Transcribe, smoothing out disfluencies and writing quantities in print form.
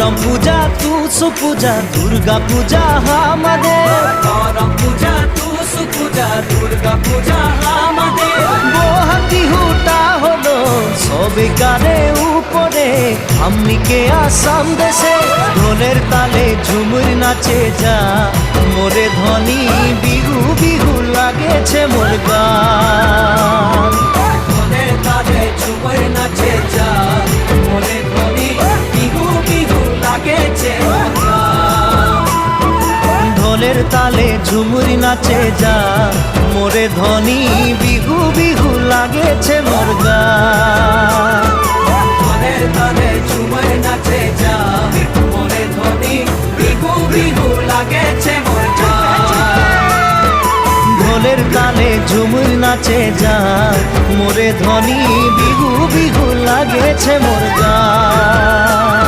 करम पूजा तुस पूजा दुर्गा पूजा আমাদের করম পূজা তুস পূজা দুর্গা পূজা আমাদের বহাতি হুটা হলো সবে কারে উপরে আমনিকে আসাম দেশে ঢোলের তালে ঝুমুর নাচে যা মোরে ধ্বনি বিহু বিহু লাগেছে মোর গান ঢোলের তালে ঝুমুর নাচে যা মোরে ধ্বনি বিহু বিহু লাগেছে মোর গান। ঢোলের তালে ঝুমুর নাচে যা মোরে ধ্বনি বিহু বিহু লাগেছে মোর গান ঢোলের তালে ঝুমুর নাচে যা মোরে ধ্বনি বিহু বিহু লাগেছে মোর গান। ঢোলের তালে ঝুমুর নাচে যা মোরে ধ্বনি বিহু বিহু লাগেছে মোর গান।